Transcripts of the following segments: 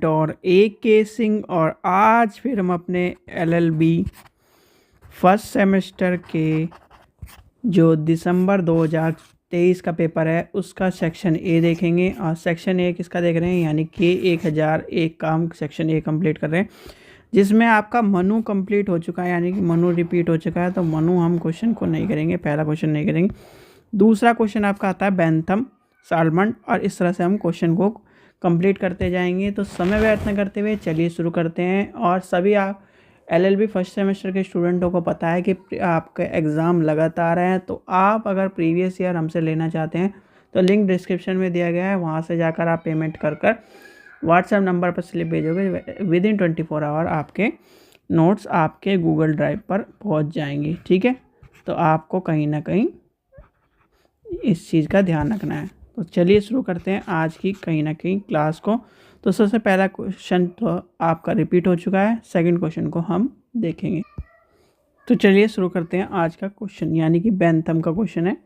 और AK सिंह और आज फिर हम अपने LLB फर्स्ट सेमेस्टर के जो दिसंबर 2023 का पेपर है उसका सेक्शन ए देखेंगे। और सेक्शन ए किसका देख रहे हैं, यानी कि 1001 का हम सेक्शन ए कंप्लीट कर रहे हैं, जिसमें आपका मनु कंप्लीट हो चुका है, यानी कि मनु रिपीट हो चुका है। तो मनु हम क्वेश्चन को नहीं करेंगे, पहला क्वेश्चन नहीं करेंगे। दूसरा क्वेश्चन आपका आता है बेंथम, सालमंड, और इस तरह से हम क्वेश्चन को कंप्लीट करते जाएंगे। तो समय व्यर्थ न करते हुए चलिए शुरू करते हैं। और सभी आप LLB फर्स्ट सेमेस्टर के स्टूडेंटों को पता है कि आपका एग्ज़ाम लगातार है, तो आप अगर प्रीवियस ईयर हमसे लेना चाहते हैं तो लिंक डिस्क्रिप्शन में दिया गया है, वहाँ से जाकर आप पेमेंट कर व्हाट्सएप नंबर पर स्लिप भेजोगे, विदिन 24 आवर आपके नोट्स आपके गूगल ड्राइव पर पहुँच जाएंगी। ठीक है, तो आपको कहीं ना कहीं इस चीज़ का ध्यान रखना है। तो चलिए शुरू करते हैं आज की कहीं ना कहीं क्लास को। तो सबसे पहला क्वेश्चन तो आपका रिपीट हो चुका है, सेकंड क्वेश्चन को हम देखेंगे। तो चलिए शुरू करते हैं आज का क्वेश्चन, यानी कि बेंथम का क्वेश्चन है।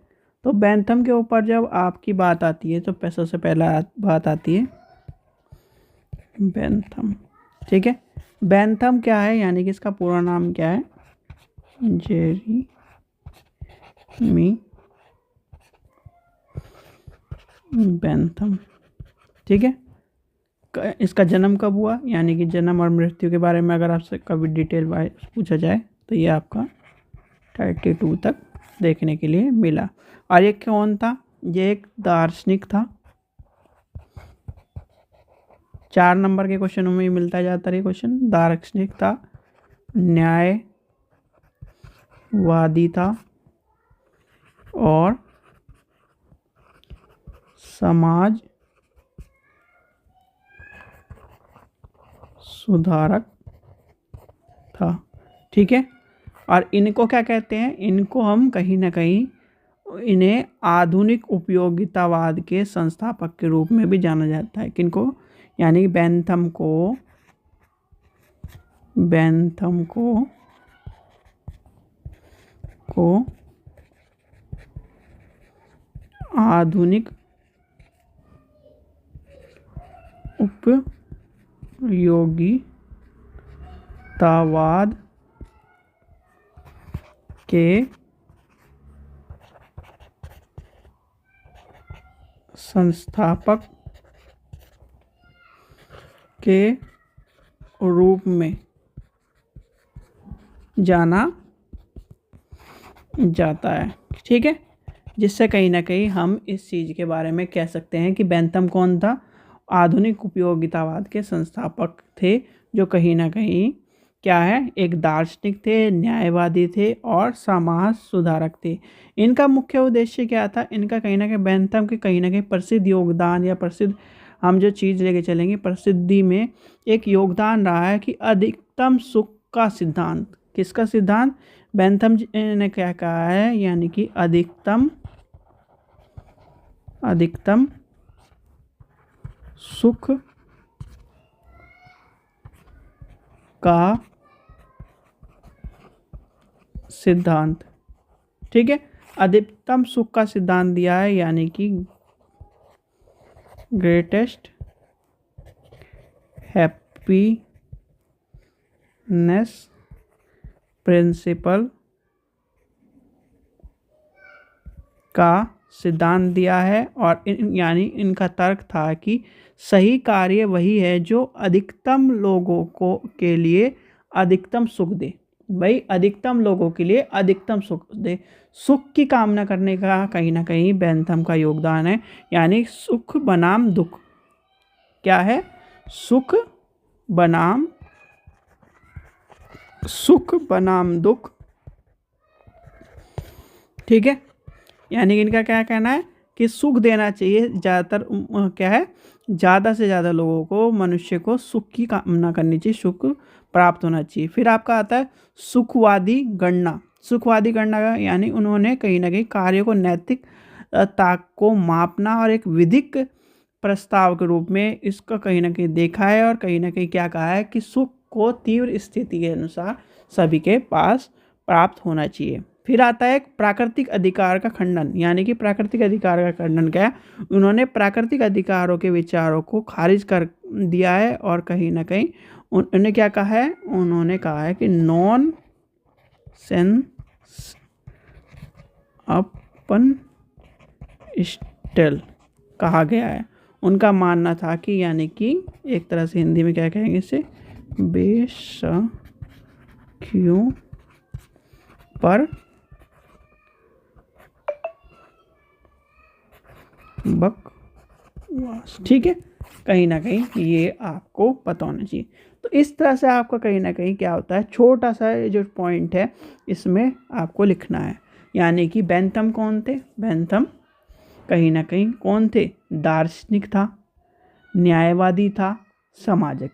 तो बेंथम के ऊपर जब आपकी बात आती है तो सबसे पहला बात आती है बेंथम। ठीक है, बेंथम क्या है, यानी कि इसका पूरा नाम क्या है, जेरेमी बेंथम। ठीक है, इसका जन्म कब हुआ, यानी कि जन्म और मृत्यु के बारे में अगर आपसे कभी डिटेल वाइज पूछा जाए तो ये आपका 32 तक देखने के लिए मिला। और ये कौन था, ये एक दार्शनिक था। 4 नंबर के क्वेश्चनों में मिलता जाता है क्वेश्चन। दार्शनिक था, न्यायवादी था और समाज सुधारक था। ठीक है, और इनको क्या कहते हैं, इनको हम कहीं ना कहीं इन्हें आधुनिक उपयोगितावाद के संस्थापक के रूप में भी जाना जाता है। किनको, यानी बेंथम को आधुनिक उपयोगितावाद के संस्थापक के रूप में जाना जाता है। ठीक है, जिससे कहीं ना कहीं हम इस चीज़ के बारे में कह सकते हैं कि बेंथम कौन था, आधुनिक उपयोगितावाद के संस्थापक थे, जो कहीं ना कहीं क्या है, एक दार्शनिक थे, न्यायवादी थे और समाज सुधारक थे। इनका मुख्य उद्देश्य क्या था, इनका कहीं ना कहीं बेंथम के कहीं ना कहीं प्रसिद्ध योगदान या प्रसिद्ध हम जो चीज़ लेके चलेंगे प्रसिद्धि में एक योगदान रहा है कि अधिकतम सुख का सिद्धांत। किसका सिद्धांत, बेंथम ने क्या कहा है, यानी कि अधिकतम सुख का सिद्धांत। ठीक है, अधिकतम सुख का सिद्धांत दिया है, यानी कि ग्रेटेस्ट हैप्पीनेस प्रिंसिपल का सिद्धांत दिया है। और यानी इनका तर्क था कि सही कार्य वही है जो अधिकतम लोगों को के लिए अधिकतम सुख दे। भाई, अधिकतम लोगों के लिए अधिकतम सुख दे, सुख की कामना करने का कहीं ना कहीं बेंथम का योगदान है। यानी सुख बनाम दुख, क्या है, सुख बनाम दुख। ठीक है, यानी इनका क्या कहना है कि सुख देना चाहिए, ज़्यादातर क्या है, ज़्यादा से ज़्यादा लोगों को, मनुष्य को सुख की कामना करनी चाहिए, सुख प्राप्त होना चाहिए। फिर आपका आता है सुखवादी गणना का, यानी उन्होंने कहीं ना कहीं कार्य को नैतिकता को मापना और एक विधिक प्रस्ताव के रूप में इसका कहीं ना कहीं देखा है। और कहीं ना कहीं क्या कहा है कि सुख को तीव्र स्थिति के अनुसार सभी के पास प्राप्त होना चाहिए। फिर आता है एक प्राकृतिक अधिकार का खंडन, यानी कि प्राकृतिक अधिकार का खंडन क्या है, उन्होंने प्राकृतिक अधिकारों के विचारों को खारिज कर दिया है और कहीं ना कहीं उन्होंने क्या कहा है, उन्होंने कहा है कि नॉन सेंस अपन स्टेल कहा गया है। उनका मानना था कि यानी कि एक तरह से हिंदी में क्या कहेंगे इसे, बेशकियों पर बकवास। ठीक है, कहीं ना कहीं ये आपको पता होना चाहिए। तो इस तरह से आपका कहीं ना कहीं क्या होता है, छोटा सा जो पॉइंट है इसमें आपको लिखना है। यानी कि बेंथम कौन थे, बेंथम कहीं ना कहीं कौन थे, दार्शनिक था, न्यायवादी था, सामाजिक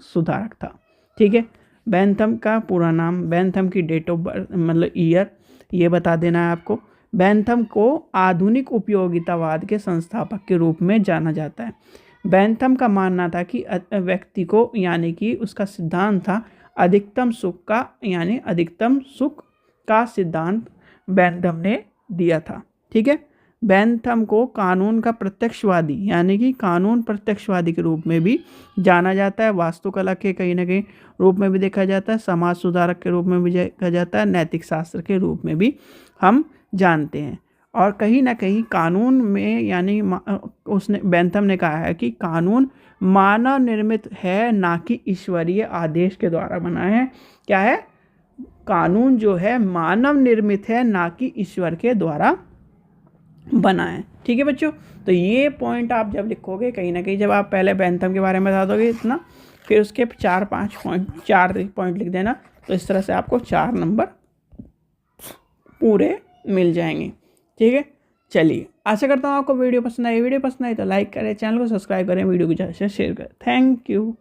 सुधारक था। ठीक है, बेंथम का पूरा नाम, बेंथम की डेट ऑफ बर्थ मतलब ईयर ये बता देना है आपको। बेंथम को आधुनिक उपयोगितावाद के संस्थापक के रूप में जाना जाता है। बेंथम का मानना था कि व्यक्ति को, यानी कि उसका सिद्धांत था अधिकतम सुख का, यानी अधिकतम सुख का सिद्धांत बेंथम ने दिया था। ठीक है, बेंथम को कानून का प्रत्यक्षवादी, यानी कि कानून प्रत्यक्षवादी के रूप में भी जाना जाता है, वास्तुकला के कहीं ना कहीं रूप में भी देखा जाता है, समाज सुधारक के रूप में भी देखा जाता है, नैतिक शास्त्र के रूप में भी हम जानते हैं। और कहीं ना कहीं कानून में, यानी उसने बेंथम ने कहा है कि कानून मानव निर्मित है, ना कि ईश्वरीय आदेश के द्वारा बना है। क्या है, कानून जो है मानव निर्मित है, ना कि ईश्वर के द्वारा बना है। ठीक है बच्चों, तो ये पॉइंट आप जब लिखोगे, कहीं ना कहीं जब आप पहले बेंथम के बारे में बता दोगे इतना, फिर उसके 4-5 पॉइंट, 4 पॉइंट लिख देना, तो इस तरह से आपको 4 नंबर पूरे मिल जाएंगे। ठीक है, चलिए आशा करता हूँ आपको वीडियो पसंद आई। वीडियो पसंद आई तो लाइक करें, चैनल को सब्सक्राइब करें, वीडियो को ज़्यादा से शेयर करें। Thank you.